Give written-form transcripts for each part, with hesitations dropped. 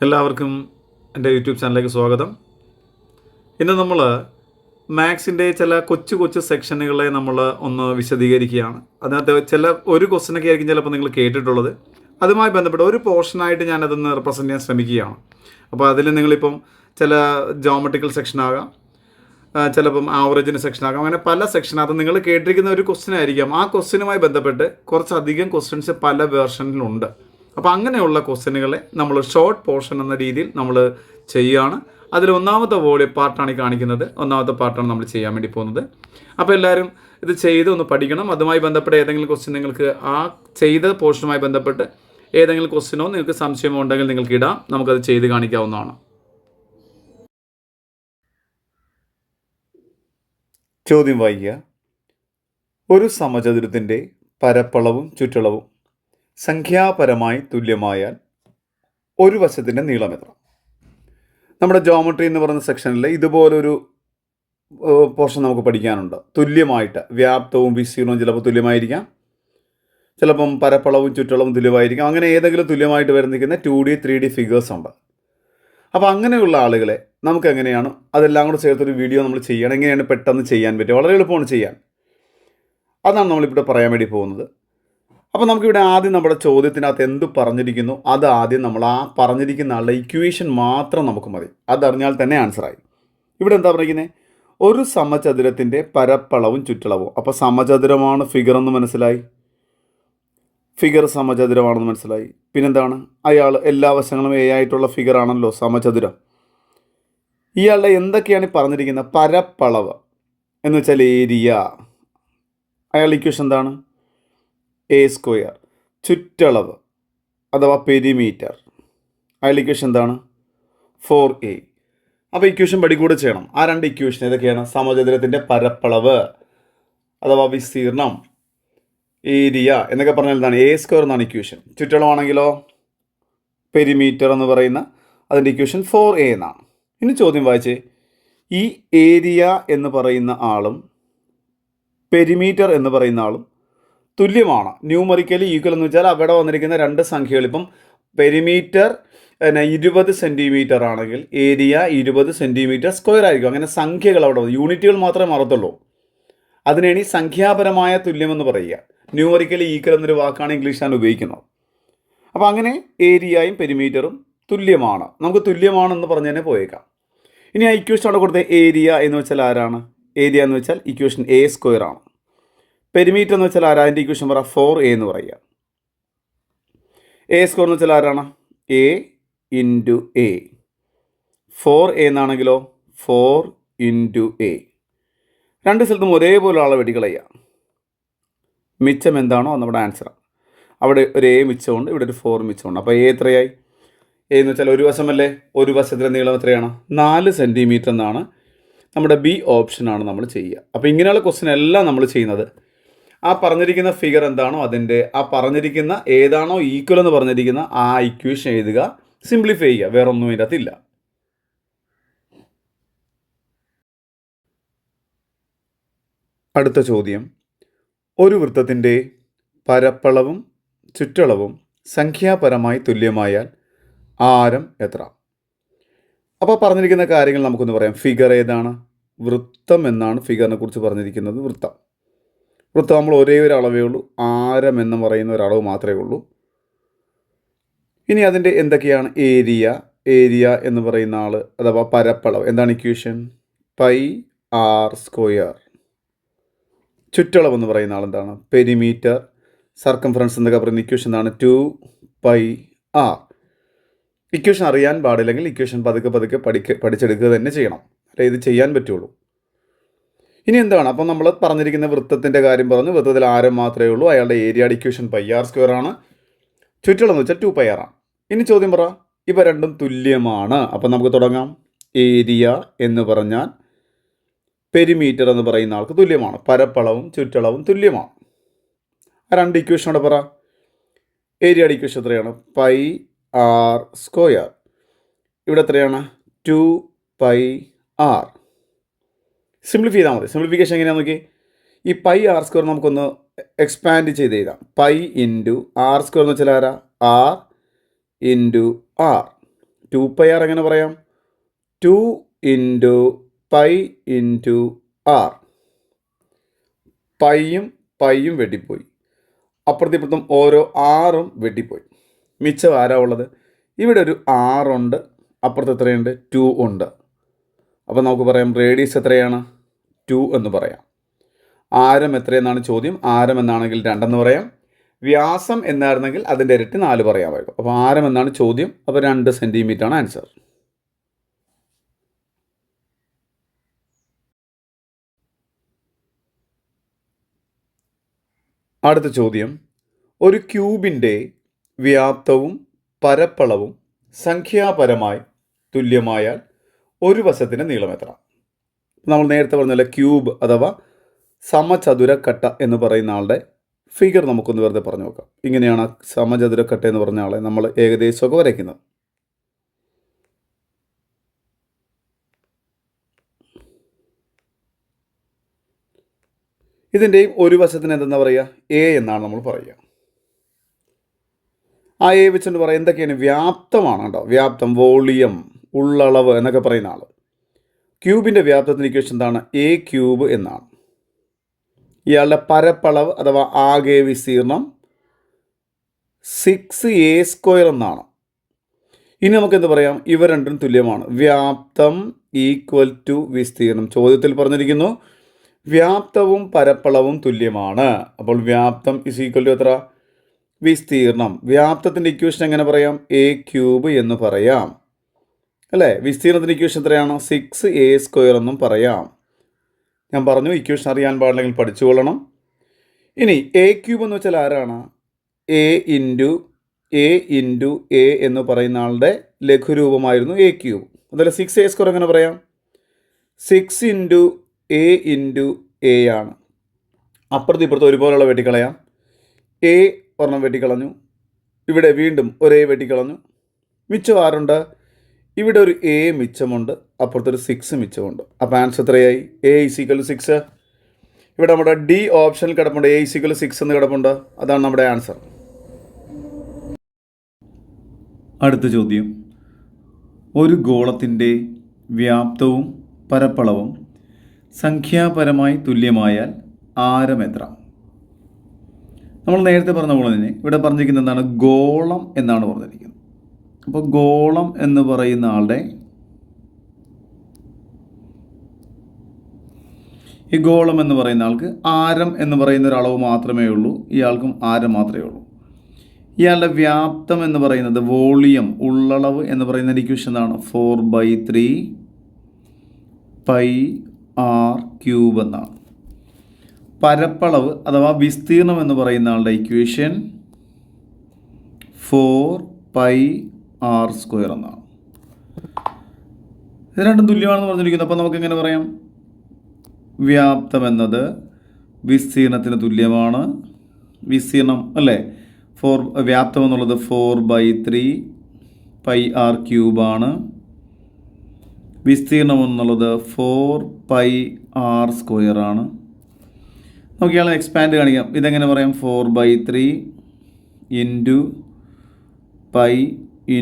എല്ലാവർക്കും എൻ്റെ യൂട്യൂബ് ചാനലിലേക്ക് സ്വാഗതം. ഇന്ന് നമ്മൾ മാത്സിൻ്റെ ചില കൊച്ചു കൊച്ചു സെക്ഷനുകളെ നമ്മൾ ഒന്ന് വിശദീകരിക്കുകയാണ്. അതിനകത്ത് ഒരു ക്വസ്റ്റ്യനൊക്കെ ആയിരിക്കും ചിലപ്പോൾ നിങ്ങൾ കേട്ടിട്ടുള്ളത്. അതുമായി ബന്ധപ്പെട്ട ഒരു പോർഷനായിട്ട് ഞാനതൊന്ന് റെപ്രസെൻറ്റ് ചെയ്യാൻ ശ്രമിക്കുകയാണ്. അപ്പോൾ അതിൽ നിങ്ങളിപ്പം ചില ജോമെട്രിക്കൽ സെക്ഷനാകാം, ചിലപ്പം ആവറേജിൻ്റെ സെക്ഷനാകാം, അങ്ങനെ പല സെക്ഷനകത്ത് നിങ്ങൾ കേട്ടിരിക്കുന്ന ഒരു ക്വസ്റ്റ്യൻ ആയിരിക്കാം. ആ ക്വസ്റ്റ്യനുമായി ബന്ധപ്പെട്ട് കുറച്ചധികം ക്വസ്റ്റ്യൻസ് പല വേർഷനിലുണ്ട്. അപ്പോൾ അങ്ങനെയുള്ള ക്വസ്റ്റ്യനുകളെ നമ്മൾ ഷോർട്ട് പോർഷൻ എന്ന രീതിയിൽ നമ്മൾ ചെയ്യുകയാണ്. അതിൽ ഒന്നാമത്തെ പാർട്ടാണ് ഈ കാണിക്കുന്നത്. ഒന്നാമത്തെ പാർട്ടാണ് നമ്മൾ ചെയ്യാൻ വേണ്ടി പോകുന്നത്. അപ്പോൾ എല്ലാവരും ഇത് ചെയ്ത് ഒന്ന് പഠിക്കണം. അതുമായി ബന്ധപ്പെട്ട ഏതെങ്കിലും ക്വസ്റ്റ്യൻ നിങ്ങൾക്ക് ആ ചെയ്ത പോർഷനുമായി ബന്ധപ്പെട്ട് ഏതെങ്കിലും ക്വസ്റ്റ്യനോ നിങ്ങൾക്ക് സംശയമോ ഉണ്ടെങ്കിൽ നിങ്ങൾക്ക് ഇടാം. നമുക്കത് ചെയ്ത് കാണിക്കാവുന്നതാണ്. ചോദ്യം വായിക്കുക. ഒരു സമചതുരത്തിൻ്റെ പരപ്പളവും ചുറ്റളവും സംഖ്യാപരമായി തുല്യമായാൽ ഒരു വശത്തിൻ്റെ നീളം എത്ര? നമ്മുടെ ജോമെട്രി എന്ന് പറയുന്ന സെക്ഷനിൽ ഇതുപോലൊരു പോർഷൻ നമുക്ക് പഠിക്കാനുണ്ട്. തുല്യമായിട്ട് വ്യാപ്തവും വിസ്തീർണവും ചിലപ്പോൾ തുല്യമായിരിക്കാം, ചിലപ്പം പരപ്പളവും ചുറ്റളവും തുല്യമായിരിക്കാം. അങ്ങനെ ഏതെങ്കിലും തുല്യമായിട്ട് വരുന്നിരിക്കുന്ന 2D 3D ഫിഗേഴ്സ് ഉണ്ട്. അപ്പോൾ അങ്ങനെയുള്ള ആളുകളെ നമുക്ക് എങ്ങനെയാണ് അതെല്ലാം കൂടെ ചേർത്തൊരു വീഡിയോ നമ്മൾ ചെയ്യണം. എങ്ങനെയാണ് പെട്ടെന്ന് ചെയ്യാൻ പറ്റുക? വളരെ എളുപ്പമാണ് ചെയ്യാൻ. അതാണ് നമ്മളിവിടെ പറയാൻ വേണ്ടി പോകുന്നത്. അപ്പോൾ നമുക്കിവിടെ ആദ്യം നമ്മുടെ ചോദ്യത്തിനകത്ത് എന്ത് പറഞ്ഞിരിക്കുന്നു അത് ആദ്യം നമ്മൾ ആ പറഞ്ഞിരിക്കുന്ന ആളുടെ ഇക്വേഷൻ മാത്രം നമുക്ക് മതി. അതറിഞ്ഞാൽ തന്നെ ആൻസറായി. ഇവിടെ എന്താ പറഞ്ഞിരിക്കുന്നത്? ഒരു സമചതുരത്തിൻ്റെ പരപ്പളവും ചുറ്റളവും. അപ്പോൾ സമചതുരമാണ് ഫിഗർ എന്ന് മനസ്സിലായി, ഫിഗർ സമചതുരമാണെന്ന് മനസ്സിലായി. പിന്നെന്താണ്? അയാൾ എല്ലാ വശങ്ങളും എ ആയിട്ടുള്ള ഫിഗർ ആണല്ലോ സമചതുരം. ഇയാളുടെ എന്തൊക്കെയാണ് പറഞ്ഞിരിക്കുന്നത്? പരപ്പളവ് എന്ന് വെച്ചാൽ ഏരിയ. അയാളുടെ ഇക്വേഷൻ എന്താണ്? A². ചുറ്റളവ് അഥവാ പെരിമീറ്റർ. അയാളുടെ ഇക്വേഷൻ എന്താണ്? 4A. അപ്പോൾ ഇക്വേഷൻ പഠിക്കൂടെ ചെയ്യണം. ആ രണ്ട് ഇക്വേഷൻ ഏതൊക്കെയാണ്? സമചതുരത്തിൻ്റെ പരപ്പളവ് അഥവാ വിസ്തീർണം, ഏരിയ എന്നൊക്കെ പറഞ്ഞാൽ എന്താണ്? A² എന്നാണ് ഇക്വേഷൻ. ചുറ്റളവാണെങ്കിലോ പെരിമീറ്റർ എന്ന് പറയുന്ന അതിൻ്റെ ഇക്വേഷൻ 4A എന്നാണ്. ഇനി ചോദ്യം വായിച്ചേ. ഈ ഏരിയ എന്ന് പറയുന്ന ആളും പെരിമീറ്റർ എന്ന് പറയുന്ന ആളും തുല്യമാണ്. ന്യൂമറിക്കലി ഈക്വൽ എന്ന് വെച്ചാൽ അവിടെ വന്നിരിക്കുന്ന രണ്ട് സംഖ്യകൾ, ഇപ്പം പെരിമീറ്റർ 20 സെൻറ്റിമീറ്റർ ആണെങ്കിൽ ഏരിയ 20 സെൻറ്റിമീറ്റർ സ്ക്വയർ ആയിരിക്കും. അങ്ങനെ സംഖ്യകൾ അവിടെ യൂണിറ്റുകൾ മാത്രമേ മാറത്തുള്ളൂ. അതിനാണ് ഈ സംഖ്യാപരമായ തുല്യമെന്ന് പറയുക. ന്യൂമറിക്കലി ഈക്വൽ എന്നൊരു വാക്കാണ് ഇംഗ്ലീഷിലാണ് ഉപയോഗിക്കുന്നത്. അപ്പോൾ അങ്ങനെ ഏരിയയും പെരിമീറ്ററും തുല്യമാണ്. നമുക്ക് തുല്യമാണെന്ന് പറഞ്ഞു തന്നെ പോയേക്കാം. ഇനി ആ ഇക്വേഷൻ അവിടെ കൊടുത്ത ഏരിയ എന്ന് വെച്ചാൽ ആരാണ്? ഏരിയ എന്ന് വെച്ചാൽ ഇക്വേഷൻ A² ആണ്. പെരിമീറ്റർ എന്ന് വെച്ചാൽ ആരാ? അതിൻ്റെ ഇക്വേഷൻ പറ 4A എന്ന് പറയുക. A² എന്ന് വെച്ചാൽ ആരാണ്? A × A. 4A എന്നാണെങ്കിലോ 4 × A. രണ്ട് സ്ഥലത്തും ഒരേപോലെ ആളെ വെടികളയുക. മിച്ചം എന്താണോ അത് നമ്മുടെ ആൻസറാണ്. അവിടെ ഒരു A മിച്ചമുണ്ട്, ഇവിടെ ഒരു 4 മിച്ചമുണ്ട്. അപ്പോൾ A എത്രയായി? A എന്ന് വെച്ചാൽ ഒരു വശമല്ലേ? ഒരു വശത്തിൻ്റെ നീളം എത്രയാണ്? 4 സെൻറ്റിമീറ്റർ എന്നാണ്. നമ്മുടെ B ഓപ്ഷനാണ് നമ്മൾ ചെയ്യുക. അപ്പോൾ ഇങ്ങനെയുള്ള ക്വസ്റ്റ്യൻ എല്ലാം നമ്മൾ ചെയ്യുന്നത് ആ പറഞ്ഞിരിക്കുന്ന ഫിഗർ എന്താണോ അതിൻ്റെ ആ പറഞ്ഞിരിക്കുന്ന ഏതാണോ ഈക്വൽ എന്ന് പറഞ്ഞിരിക്കുന്ന ആ ഇക്വേഷൻ എഴുതുക, സിംപ്ലിഫൈ ചെയ്യുക. വേറെ ഒന്നും ഇതിൻ്റെ അകത്തില്ല. അടുത്ത ചോദ്യം. ഒരു വൃത്തത്തിൻ്റെ പരപ്പളവും ചുറ്റളവും സംഖ്യാപരമായി തുല്യമായാൽ ആരം എത്ര? അപ്പോൾ പറഞ്ഞിരിക്കുന്ന കാര്യങ്ങൾ നമുക്കൊന്ന് പറയാം. ഫിഗർ ഏതാണ്? വൃത്തം എന്നാണ് ഫിഗറിനെ കുറിച്ച് പറഞ്ഞിരിക്കുന്നത്. വൃത്തം നമ്മൾ ഒരേ ഒരു അളവേ ഉള്ളൂ. ആരം എന്ന് പറയുന്ന ഒരളവ് മാത്രമേ ഉള്ളൂ. ഇനി അതിൻ്റെ എന്തൊക്കെയാണ്? ഏരിയ എന്ന് പറയുന്ന ആൾ അഥവാ പരപ്പളവ്. എന്താണ് ഇക്വേഷൻ? πr². ചുറ്റളവ് എന്ന് പറയുന്ന ആൾ എന്താണ്? പെരിമീറ്റർ. സർക്കംഫറൻസ് എന്നൊക്കെ പറയുന്ന ഇക്വേഷൻ എന്താണ്? 2πr. ഇക്വേഷൻ അറിയാൻ പാടില്ലെങ്കിൽ ഇക്വേഷൻ പതുക്കെ പഠിച്ചെടുക്കുക തന്നെ ചെയ്യണം. അല്ലെ ഇത് ചെയ്യാൻ പറ്റുള്ളൂ. ഇനി എന്താണ്? അപ്പം നമ്മൾ പറഞ്ഞിരിക്കുന്ന വൃത്തത്തിൻ്റെ കാര്യം പറഞ്ഞു. വൃത്തത്തിൽ ആരം മാത്രമേ ഉള്ളൂ. അയാളുടെ ഏരിയയുടെ ഇക്വേഷൻ πr² ആണ്. ചുറ്റളവ് എന്ന് വെച്ചാൽ 2πr ആണ്. ഇനി ചോദ്യം പറ, ഇവ രണ്ടും തുല്യമാണ്. അപ്പം നമുക്ക് തുടങ്ങാം. ഏരിയ എന്ന് പറഞ്ഞാൽ പെരിമീറ്റർ എന്ന് പറയുന്ന ആൾക്ക് തുല്യമാണ്. പരപ്പളവും ചുറ്റളവും തുല്യമാണ്. ആ രണ്ട് ഇക്വേഷനോടെ പറ. ഏരിയയുടെ ഇക്വേഷൻ എത്രയാണ്? πr². ഇവിടെ എത്രയാണ്? 2πr. സിംപ്ലിഫൈ ചെയ്താൽ മതി. സിംപ്ലിഫിക്കേഷൻ എങ്ങനെയാണെന്ന് നോക്കി. ഈ πr² നമുക്കൊന്ന് എക്സ്പാൻഡ് ചെയ്ത് എഴുതാം. π × r² എന്ന് വെച്ചാൽ ആരാ? r × r. 2πr എങ്ങനെ പറയാം? 2 × π × r. പൈയും വെട്ടിപ്പോയി. അപ്പുറത്തും ഓരോ ആറും വെട്ടിപ്പോയി. മിച്ചം ആരാ ഉള്ളത്? ഇവിടെ ഒരു 6 ഉണ്ട്, അപ്പുറത്ത് എത്രയുണ്ട്? 2 ഉണ്ട്. അപ്പോൾ നമുക്ക് പറയാം റേഡിയസ് എത്രയാണ്? 2 എന്ന് പറയാം. ആരം എത്രയെന്നാണ് ചോദ്യം. ആരം എന്നാണെങ്കിൽ 2 എന്ന് പറയാം. വ്യാസം എന്നായിരുന്നെങ്കിൽ അതിൻ്റെ ഇരട്ടി 4 പറയാമായിരുന്നു. അപ്പോൾ ആരം എന്നാണ് ചോദ്യം. അപ്പോൾ 2 സെൻറ്റിമീറ്റർ ആണ് ആൻസർ. അടുത്ത ചോദ്യം, ഒരു ക്യൂബിൻ്റെ വ്യാപ്തവും പരപ്പളവും സംഖ്യാപരമായി തുല്യമായാൽ ഒരു വശത്തിൻ്റെ നീളം എത്ര? നമ്മൾ നേരത്തെ പറഞ്ഞ ക്യൂബ് അഥവാ സമചതുരക്കട്ട എന്ന് പറയുന്ന ആളുടെ ഫിഗർ നമുക്കൊന്ന് വെറുതെ പറഞ്ഞു നോക്കാം. ഇങ്ങനെയാണ് സമചതുരക്കട്ട എന്ന് പറഞ്ഞ ആളെ നമ്മൾ ഏകദേശമൊക്കെ വരയ്ക്കുന്നത്. ഇതിൻ്റെയും ഒരു വശത്തിന് എന്തെന്നാ പറയുക? എ എന്നാണ് നമ്മൾ പറയുക. ആ എ വെച്ചുകൊണ്ട് പറയാം എന്തൊക്കെയാണ്? വ്യാപ്തമാണ് കേട്ടോ. വ്യാപ്തം, വോളിയം, ഉള്ളളവ് എന്നൊക്കെ പറയുന്ന ആൾ. ക്യൂബിൻ്റെ വ്യാപ്തത്തിന് ഇക്വേഷൻ എന്താണ്? എ ക്യൂബ് എന്നാണ്. ഇയാളുടെ പരപ്പളവ് അഥവാ ആകെ വിസ്തീർണം 6a² എന്നാണ്. ഇനി നമുക്ക് എന്ത് പറയാം? ഇവ രണ്ടും തുല്യമാണ്. വ്യാപ്തം ഈക്വൽ ടു വിസ്തീർണം. ചോദ്യത്തിൽ പറഞ്ഞിരിക്കുന്നു വ്യാപ്തവും പരപ്പളവും തുല്യമാണ്. അപ്പോൾ വ്യാപ്തം ഇസ് ഈക്വൽ ടു എത്ര? വിസ്തീർണം. വ്യാപ്തത്തിൻ്റെ ഇക്വേഷൻ എങ്ങനെ പറയാം? എ ക്യൂബ് എന്ന് പറയാം അല്ലേ? വിസ്തീർണത്തിൻ്റെ ഇക്വേഷൻ എത്രയാണ്? 6a² എന്നും പറയാം. ഞാൻ പറഞ്ഞു ഇക്വേഷൻ അറിയാൻ പാടില്ലെങ്കിൽ പഠിച്ചുകൊള്ളണം. ഇനി എ ക്യൂബ് എന്ന് വെച്ചാൽ ആരാണ്? എ ഇൻറ്റു എ എന്ന് പറയുന്ന ആളുടെ ലഘുരൂപമായിരുന്നു എ ക്യൂബ്. അതുപോലെ 6a² എങ്ങനെ പറയാം? 6 × a × a ആണ്. അപ്പുറത്ത് ഇപ്പുറത്ത് ഒരുപോലുള്ള വെട്ടിക്കളയാം. എ ഒരെണ്ണം വെട്ടിക്കളഞ്ഞു, ഇവിടെ വീണ്ടും ഒരു എ വെട്ടിക്കളഞ്ഞു. മിച്ചം ആരുണ്ട്? ഇവിടെ ഒരു എ മിച്ചമുണ്ട്, അപ്പുറത്തൊരു 6 മിച്ചമുണ്ട്. അപ്പോൾ ആൻസർ എത്രയായി? എ = 6. ഇവിടെ നമ്മുടെ ഡി ഓപ്ഷനിൽ കിടപ്പുണ്ട്. എ = 6 എന്ന് കിടപ്പുണ്ട്. അതാണ് നമ്മുടെ ആൻസർ. അടുത്ത ചോദ്യം, ഒരു ഗോളത്തിൻ്റെ വ്യാപ്തവും പരപ്പളവും സംഖ്യാപരമായി തുല്യമായാൽ ആരം എത്ര? നമ്മൾ നേരത്തെ പറഞ്ഞ പോലെ തന്നെ ഇവിടെ പറഞ്ഞിരിക്കുന്നത് എന്താണ്? ഗോളം എന്നാണ് പറഞ്ഞിരിക്കുന്നത്. അപ്പോൾ ഗോളം എന്ന് പറയുന്ന ആളുടെ ഈ ഗോളം എന്ന് പറയുന്ന ആൾക്ക് ആരം എന്ന് പറയുന്ന ഒരു അളവ് മാത്രമേ ഉള്ളൂ. ഇയാൾക്കും ആരം മാത്രമേ ഉള്ളൂ. ഇയാളുടെ വ്യാപ്തം എന്ന് പറയുന്നത് വോളിയം, ഉള്ളളവ് എന്ന് പറയുന്ന ഇക്വേഷൻ എന്താണ്? 4/3 πr³ എന്നാണ്. പരപ്പളവ് അഥവാ വിസ്തീർണം എന്ന് പറയുന്ന ആളുടെ ഇക്വേഷൻ 4πr² എന്നാണ്. ഇത് രണ്ടും തുല്യമാണെന്ന് പറഞ്ഞിരിക്കുന്നു. അപ്പോൾ നമുക്ക് എങ്ങനെ പറയാം? വ്യാപ്തം എന്നത് വിസ്തീർണത്തിന് തുല്യമാണ്. വിസ്തീർണം അല്ലേ? വ്യാപ്തം എന്നുള്ളത് 4/3 πr³ ആണ്. വിസ്തീർണം എന്നുള്ളത് 4πr² ആണ്. നമുക്ക് ഇയാളെ എക്സ്പാൻഡ് കാണിക്കാം. ഇതെങ്ങനെ പറയാം? 4/3 × π ×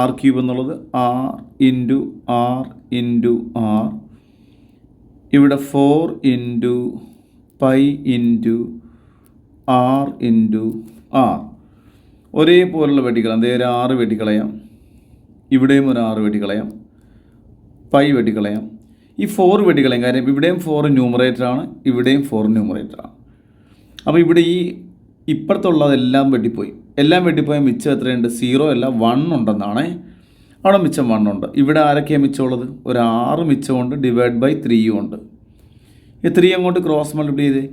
r³ എന്നുള്ളത് r × r × r. ഇവിടെ 4 × π × r × r. ഒരേപോലുള്ള വെട്ടിക്കളയാം. അതേ ഒരു 6 വെട്ടിക്കളയാം, ഇവിടെയും ഒരു 6 വെട്ടിക്കളയാം, പൈ വെട്ടിക്കളയാം. ഈ 4 വെട്ടിക്കളയാം. കാര്യം ഇവിടെയും 4 ന്യൂമറേറ്ററാണ്, ഇവിടെയും 4 ന്യൂമറേറ്ററാണ്. അപ്പോൾ ഇവിടെ ഈ ഇപ്പുറത്തുള്ളതെല്ലാം വെട്ടിപ്പോയി. എല്ലാം വെട്ടിപ്പോയാൽ മിച്ചം എത്രയുണ്ട്? 0 അല്ല 1 ഉണ്ടെന്നാണ്. അവിടെ മിച്ചം 1 ഉണ്ട്. ഇവിടെ ആരൊക്കെയാണ് മിച്ചമുള്ളത്? ഒരു 6 മിച്ചമുണ്ട്, /3 ഉണ്ട്. ഈ 3 അങ്ങോട്ട് ക്രോസ് മൾട്ടിപ്ലൈ ചെയ്ത്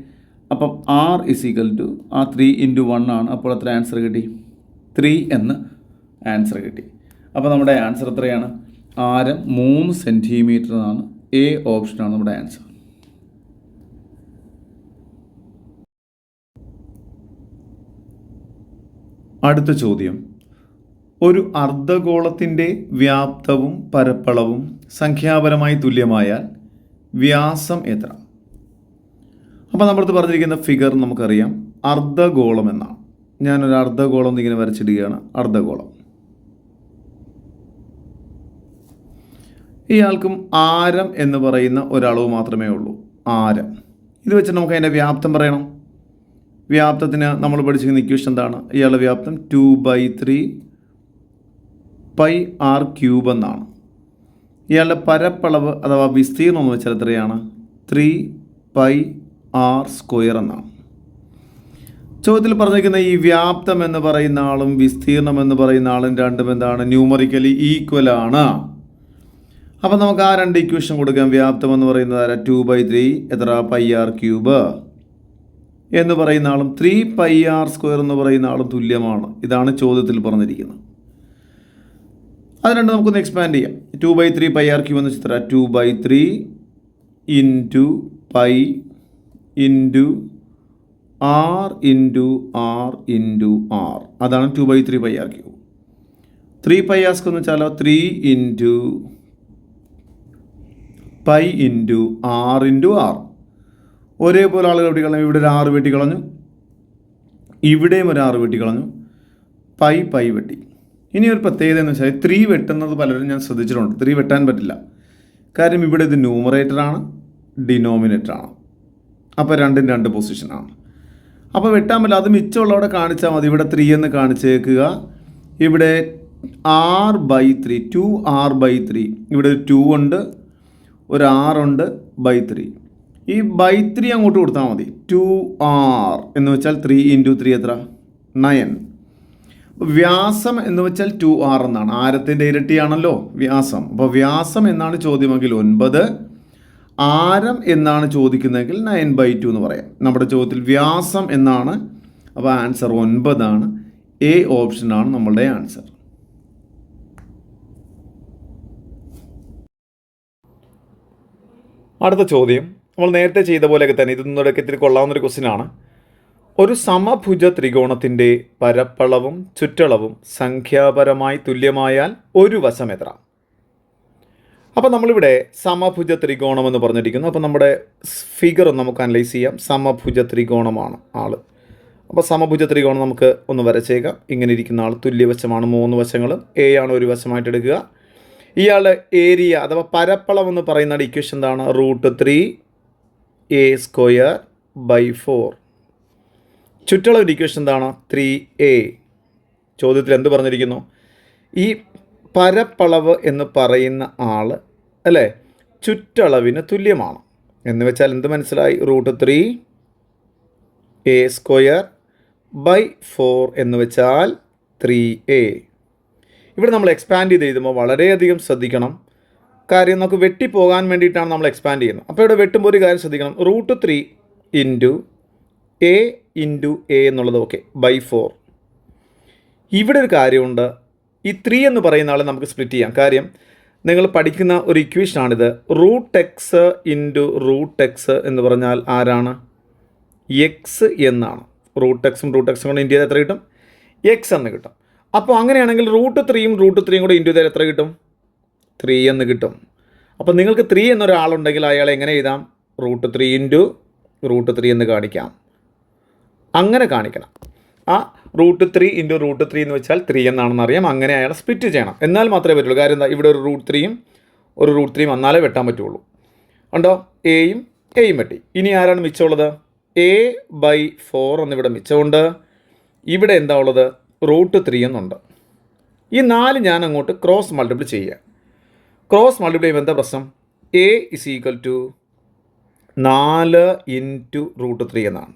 അപ്പം r = ആ 3 × 1 ആണ്. അപ്പോൾ എത്ര ആൻസർ കിട്ടി? 3 എന്ന് ആൻസർ കിട്ടി. അപ്പോൾ നമ്മുടെ ആൻസർ എത്രയാണ്? ആരം 3 സെൻറ്റിമീറ്റർ എന്നാണ്. എ ഓപ്ഷനാണ് നമ്മുടെ ആൻസർ. അടുത്ത ചോദ്യം, ഒരു അർദ്ധഗോളത്തിൻ്റെ വ്യാപ്തവും പരപ്പളവും സംഖ്യാപരമായി തുല്യമായാൽ വ്യാസം എത്ര? അപ്പോൾ നമ്മളടുത്ത് പറഞ്ഞിരിക്കുന്ന ഫിഗർ നമുക്കറിയാം, അർദ്ധഗോളം എന്നാണ്. ഞാനൊരു അർദ്ധഗോളം ഇങ്ങനെ വരച്ചിടുകയാണ്. അർദ്ധഗോളം ഇയാൾക്കും ആരം എന്ന് പറയുന്ന ഒരളവ് മാത്രമേ ഉള്ളൂ. ആരം. ഇത് വെച്ച് നമുക്ക് അതിൻ്റെ വ്യാപ്തം പറയണം. വ്യാപ്തത്തിന് നമ്മൾ പഠിച്ചിരിക്കുന്ന ഇക്വേഷൻ എന്താണ്? ഇയാളുടെ വ്യാപ്തം 2/3 πr³ എന്നാണ്. ഇയാളുടെ പരപ്പളവ് അഥവാ വിസ്തീർണം എന്ന് വെച്ചാൽ എത്രയാണ്? 3πr² എന്നാണ്. ചോദ്യത്തിൽ പറഞ്ഞിരിക്കുന്ന ഈ വ്യാപ്തം എന്ന് പറയുന്ന ആളും വിസ്തീർണം എന്ന് പറയുന്ന ആളും രണ്ടും എന്താണ്? ന്യൂമറിക്കലി ഈക്വൽ ആണ്. അപ്പം നമുക്ക് ആ രണ്ട് ഇക്വേഷൻ കൊടുക്കാം. വ്യാപ്തം എന്ന് പറയുന്നത് 2/3 എത്ര? πr³ എന്ന് പറയുന്ന ആളും 3πr² എന്ന് പറയുന്ന ആളും തുല്യമാണ്. ഇതാണ് ചോദ്യത്തിൽ പറഞ്ഞിരിക്കുന്നത്. അത് രണ്ട് നമുക്കൊന്ന് എക്സ്പാൻഡ് ചെയ്യാം. 2/3 πr³ എന്ന് വെച്ചാൽ 2/3 into pi into r into r into r. അതാണ് 2/3 πr³. 3πr² എന്ന് വെച്ചാൽ 3 into pi into r into r. ഒരേപോലെ ആളുകൾ വെട്ടിക്കളഞ്ഞു. ഇവിടെ ഒരു 6 വെട്ടിക്കളഞ്ഞു, ഇവിടെയും ഒരു 6 വെട്ടിക്കളഞ്ഞു, പൈ വെട്ടി. ഇനി ഒരു പ്രത്യേകത എന്ന് വെച്ചാൽ 3 വെട്ടുന്നത് പലരും ഞാൻ ശ്രദ്ധിച്ചിട്ടുണ്ട്. 3 വെട്ടാൻ പറ്റില്ല. കാര്യം ഇവിടെ ഇത് ന്യൂമറേറ്ററാണ്, ഡിനോമിനേറ്ററാണ്. അപ്പോൾ രണ്ടും രണ്ട് പൊസിഷനാണ്. അപ്പോൾ വെട്ടാൻ പറ്റില്ല. അത് മിച്ചമുള്ളവിടെ കാണിച്ചാൽ മതി. ഇവിടെ 3 എന്ന് കാണിച്ചേക്കുക. ഇവിടെ r/3 2r/3. ഇവിടെ ഒരു 2 ഉണ്ട്, ഒരു 6 ഉണ്ട്, /3. ഈ /3 അങ്ങോട്ട് കൊടുത്താൽ മതി. 2r എന്ന് വെച്ചാൽ 3 ഇൻറ്റു 3 എത്ര? 9. വ്യാസം എന്ന് വെച്ചാൽ 2r എന്നാണ്. ആരത്തിൻ്റെ ഇരട്ടിയാണല്ലോ വ്യാസം. അപ്പോൾ വ്യാസം എന്നാണ് ചോദ്യമെങ്കിൽ 9, ആരം എന്നാണ് ചോദിക്കുന്നതെങ്കിൽ 9/2 എന്ന് പറയാം. നമ്മുടെ ചോദ്യത്തിൽ വ്യാസം എന്നാണ്. അപ്പോൾ ആൻസർ 9 ആണ്. എ ഓപ്ഷനാണ് നമ്മളുടെ ആൻസർ. അടുത്ത ചോദ്യം നമ്മൾ നേരത്തെ ചെയ്ത പോലെയൊക്കെ തന്നെ ഇതൊന്നൊക്കെ ഇത്തിരി കൊള്ളാവുന്നൊരു ക്വസ്റ്റ്യനാണ്. ഒരു സമഭുജ ത്രികോണത്തിൻ്റെ പരപ്പളവും ചുറ്റളവും സംഖ്യാപരമായി തുല്യമായാൽ ഒരു വശം എത്ര? അപ്പോൾ നമ്മളിവിടെ സമഭുജ ത്രികോണം എന്ന് പറഞ്ഞിരിക്കുന്നു. അപ്പോൾ നമ്മുടെ ഫിഗർ നമുക്ക് അനലൈസ് ചെയ്യാം. സമഭുജ ത്രികോണമാണ് ആൾ. അപ്പോൾ സമഭുജ ത്രികോണം നമുക്ക് ഒന്ന് വരച്ചേക്കാം. ഇങ്ങനെ ഇരിക്കുന്ന ആൾ തുല്യവശമാണ്. 3 വശങ്ങളും. എ ആണ് ഒരു വശമായിട്ട് എടുക്കുക. ഇയാളുടെ ഏരിയ അഥവാ പരപ്പളം എന്ന് പറയുന്ന ഇക്വേഷൻ എന്താണ്? √3a²/4. ചുറ്റളവിൻ്റെ ഇക്വേഷൻ എന്താണ്? 3a. ചോദ്യത്തിൽ എന്ത് പറഞ്ഞിരിക്കുന്നു? ഈ പരപ്പളവ് എന്ന് പറയുന്ന ആൾ അല്ലേ ചുറ്റളവിന് തുല്യമാണ് എന്ന് വെച്ചാൽ എന്ത് മനസ്സിലായി? √3a²/4 എന്ന് വെച്ചാൽ 3a. ഇവിടെ നമ്മൾ എക്സ്പാൻഡ് ചെയ്ത് എഴുതുമ്പോൾ വളരെയധികം ശ്രദ്ധിക്കണം. കാര്യം നമുക്ക് വെട്ടിപ്പോകാൻ വേണ്ടിയിട്ടാണ് നമ്മൾ എക്സ്പാൻഡ് ചെയ്യുന്നത്. അപ്പോൾ ഇവിടെ വെട്ടുമ്പോൾ ഒരു കാര്യം ശ്രദ്ധിക്കണം. √3 ഇൻറ്റു a ഇൻറ്റു a എന്നുള്ളത് ഓക്കെ /4. ഇവിടെ ഒരു കാര്യമുണ്ട്. ഈ 3 എന്ന് പറയുന്ന ആളെ നമുക്ക് സ്പ്ലിറ്റ് ചെയ്യാം. കാര്യം നിങ്ങൾ പഠിക്കുന്ന ഒരു ഇക്വേഷനാണിത്. √x ഇൻറ്റു √x എന്ന് പറഞ്ഞാൽ ആരാണ്? എക്സ് എന്നാണ്. √xഉം √xഉം കൊണ്ട് ഇൻറ്റു ചെയ്താൽ എത്ര കിട്ടും? എക്സ് എന്ന് കിട്ടും. അപ്പോൾ അങ്ങനെയാണെങ്കിൽ √3യും കൂടെ ഇൻറ്റു ചെയ്താൽ എത്ര കിട്ടും? 3 എന്ന് കിട്ടും. അപ്പോൾ നിങ്ങൾക്ക് 3 എന്നൊരാളുണ്ടെങ്കിൽ അയാളെ എങ്ങനെ എഴുതാം? √3 ഇൻറ്റു √3 എന്ന് കാണിക്കാം. അങ്ങനെ കാണിക്കണം. ആ √3 ഇൻറ്റു √3 എന്ന് വെച്ചാൽ 3 എന്നാണെന്ന് അറിയാം. അങ്ങനെ അയാളെ സ്പ്ലിറ്റ് ചെയ്യണം. എന്നാൽ മാത്രമേ പറ്റുള്ളൂ. കാര്യം എന്താ? ഇവിടെ ഒരു √3യും ഒരു √3യും വന്നാലേ വെട്ടാൻ പറ്റുള്ളൂ. ഉണ്ടോ? എയും വെട്ടി. ഇനി ആരാണ് മിച്ചമുള്ളത്? a/4 എന്നിവിടെ മിച്ചമുണ്ട്. ഇവിടെ എന്താ ഉള്ളത്? √3 എന്നുണ്ട്. ഈ 4 ഞാൻ അങ്ങോട്ട് ക്രോസ് മൾട്ടിപ്ലൈ ചെയ്യുക. ക്രോസ് മൾട്ടിപ്ലൈ ചെയ്യുമ്പോൾ എന്താ പ്രശ്നം? a = 4 ഇൻറ്റു √3 എന്നാണ്.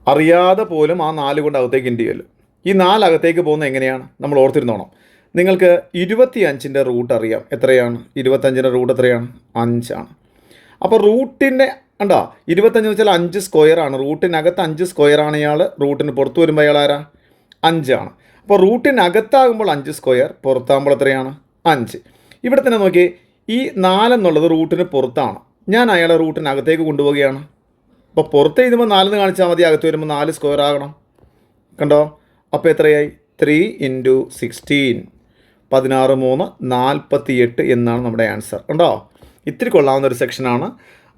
അറിയാതെ പോലും ആ 4 കൊണ്ട് അകത്തേക്ക് ഇൻറ്റു ചെയ്യല്ലോ. ഈ 4 അകത്തേക്ക് പോകുന്നത് എങ്ങനെയാണ്? നമ്മൾ ഓർത്തിരുന്നോണം. നിങ്ങൾക്ക് 25ൻ്റെ റൂട്ട് അറിയാം. എത്രയാണ്? 25ൻ്റെ റൂട്ട് എത്രയാണ്? 5 ആണ്. അപ്പോൾ റൂട്ടിൻ്റെ ഉണ്ടോ 25 വെച്ചാൽ 5 സ്ക്വയറാണ്. റൂട്ടിനകത്ത് 5 സ്ക്വയറാണ് ഇയാൾ. റൂട്ടിന് പുറത്ത് വരുമ്പോൾ അയാൾ ആരാ? 5 ആണ്. അപ്പോൾ റൂട്ടിനകത്താകുമ്പോൾ 5 സ്ക്വയർ, പുറത്താകുമ്പോൾ എത്രയാണ്? 5. ഇവിടെ തന്നെ നോക്കിയേ, ഈ 4 എന്നുള്ളത് റൂട്ടിന് പുറത്താണ്. ഞാൻ അയാളെ റൂട്ടിനകത്തേക്ക് കൊണ്ടുപോവുകയാണ്. അപ്പോൾ പുറത്ത് എഴുതുമ്പോൾ 4 എന്ന് കാണിച്ചാൽ മതി. അകത്ത് വരുമ്പോൾ 4 സ്ക്വയർ ആകണം. കണ്ടോ? അപ്പോൾ എത്രയായി? 3 ഇൻറ്റു 16 16 3 48 എന്നാണ് നമ്മുടെ ആൻസർ. കണ്ടോ? ഇത്തിരി കൊള്ളാവുന്ന ഒരു സെക്ഷനാണ്.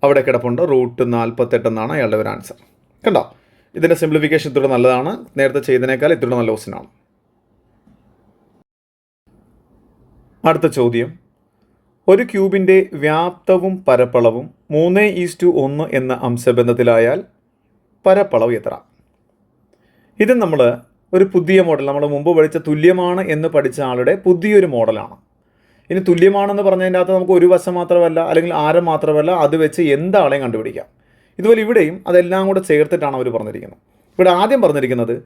അവിടെ കിടപ്പുണ്ട്. √48 എന്നാണ് അയാളുടെ ഒരു ആൻസർ. കണ്ടോ? ഇതിൻ്റെ സിംപ്ലിഫിക്കേഷൻ ഇത്തിരി നല്ലതാണ്. നേരത്തെ ചെയ്തതിനേക്കാൾ ഇത്തിരി നല്ല ക്വസ്റ്റ്യനാണ്. അടുത്ത ചോദ്യം, ഒരു ക്യൂബിൻ്റെ വ്യാപ്തവും പരപ്പളവും 3:1 എന്ന അംശബന്ധത്തിലായാൽ പരപ്പളവ് എത്ര? ഇത് നമ്മൾ ഒരു പുതിയ മോഡൽ, നമ്മൾ മുമ്പ് പഠിച്ച തുല്യമാണ് എന്ന് പഠിച്ച ആളുടെ പുതിയൊരു മോഡലാണ്. ഇനി തുല്യമാണെന്ന് പറഞ്ഞതിൻ്റെ അകത്ത് നമുക്ക് ഒരു വശം മാത്രമല്ല, അല്ലെങ്കിൽ ആരം മാത്രമല്ല, അത് വെച്ച് എന്താളെയും കണ്ടുപിടിക്കാം. ഇതുപോലെ ഇവിടെയും അതെല്ലാം കൂടെ ചേർത്തിട്ടാണ് അവർ പറഞ്ഞിരിക്കുന്നത്. ഇവിടെ ആദ്യം പറഞ്ഞിരിക്കുന്നത്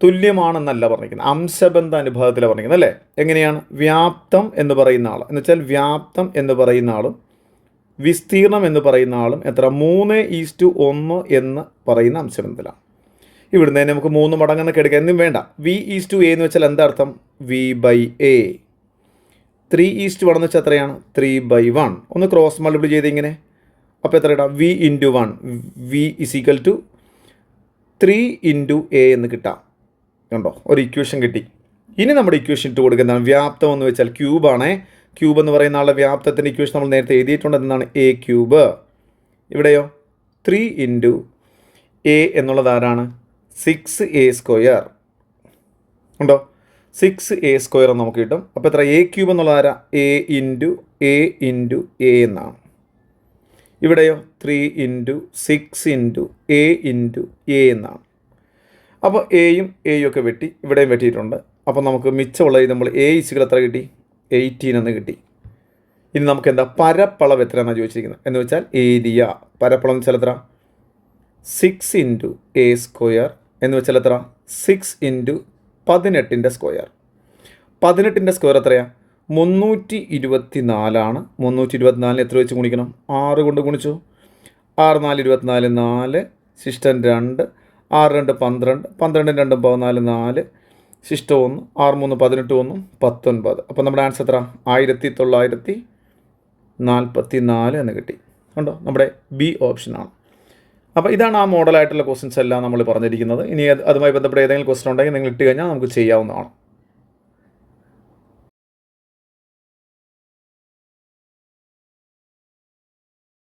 തുല്യമാണെന്നല്ല പറഞ്ഞിരിക്കുന്നത്, അംശബന്ധ അനുപാതത്തിലാണ് പറഞ്ഞിരിക്കുന്നത് അല്ലേ? എങ്ങനെയാണ്? വ്യാപ്തം എന്ന് പറയുന്ന ആൾ, എന്ന് വെച്ചാൽ വ്യാപ്തം എന്ന് പറയുന്ന ആളും വിസ്തീർണം എന്ന് പറയുന്ന ആളും എത്ര? 3:1 എന്ന് പറയുന്ന അംശബന്ധത്തിലാണ്. ഇവിടുന്ന് തന്നെ നമുക്ക് 3 മടങ്ങെന്നൊക്കെ എടുക്കാം, എന്നും വേണ്ട. V:A എന്ന് വെച്ചാൽ എന്താ അർത്ഥം? V/A. 3:1 എന്ന് വെച്ചാൽ എത്രയാണ്? 3/1. ഒന്ന് ക്രോസ് മൾട്ടിപ്ലൈ ചെയ്ത് ഇങ്ങനെ, അപ്പോൾ എത്ര ഇടാം? V/1. V = 3 A എന്ന് കിട്ടാം. കണ്ടോ, ഒരു ഇക്വേഷൻ കിട്ടി. ഇനി നമ്മുടെ ഇക്വേഷൻ ഇട്ട് കൊടുക്കുന്നതാണ് വ്യാപ്തം എന്ന് വെച്ചാൽ ക്യൂബാണേ. ക്യൂബ് എന്ന് പറയുന്ന ആളുടെ വ്യാപ്തത്തിൻ്റെ ഇക്വേഷൻ നമ്മൾ നേരത്തെ എഴുതിയിട്ടുണ്ട്. എന്താണ്? A³. ഇവിടെയോ 3 A എന്നുള്ളത് ആരാണ്? 6A². ഉണ്ടോ? 6A² എന്ന് നമുക്ക് കിട്ടും. അപ്പോൾ എത്ര? A³ എന്നുള്ളത് ആരാ? A എന്നാണ്. ഇവിടെയോ 3 6 A എന്നാണ്. അപ്പോൾ എയും ഒക്കെ വെട്ടി, ഇവിടെയും വെട്ടിയിട്ടുണ്ട്. അപ്പോൾ നമുക്ക് മിച്ചമുള്ളത് നമ്മൾ A എത്ര കിട്ടി? 18 എന്ന് കിട്ടി. ഇനി നമുക്ക് എന്താ പരപ്പളവ് എത്രയാണെന്ന് ചോദിച്ചിരിക്കുന്നത് എന്ന് വെച്ചാൽ ഏരിയ. പരപ്പളം എന്ന് വെച്ചാൽ എത്ര? 6 A² എന്ന് വെച്ചാൽ എത്ര? 6 × 18 സ്ക്വയർ. 18 സ്ക്വയർ എത്രയാണ്? 324 ആണ്. 324 എത്ര വെച്ച് ഗുണിക്കണം? 6 കൊണ്ട് ഗുണിച്ചു. 6 4 24 4, ശിഷ്ടം 2, 6 2 12, 12 2 14 4, ശിഷ്ടം 1, 6 3 18 1 19. അപ്പോൾ നമ്മുടെ ആൻസർ എത്ര? 1944 എന്ന് കിട്ടി. കണ്ടോ, നമ്മുടെ B ഓപ്ഷനാണ്. അപ്പോൾ ഇതാണ് ആ മോഡലായിട്ടുള്ള ക്വസ്റ്റ്യൻസ് എല്ലാം നമ്മൾ പറഞ്ഞിരിക്കുന്നത്. ഇനി അതുമായി ബന്ധപ്പെട്ട ഏതെങ്കിലും ക്വസ്റ്റ്യൻ ഉണ്ടെങ്കിൽ നിങ്ങൾ ഇട്ട് കഴിഞ്ഞാൽ നമുക്ക് ചെയ്യാവുന്നതാണ്.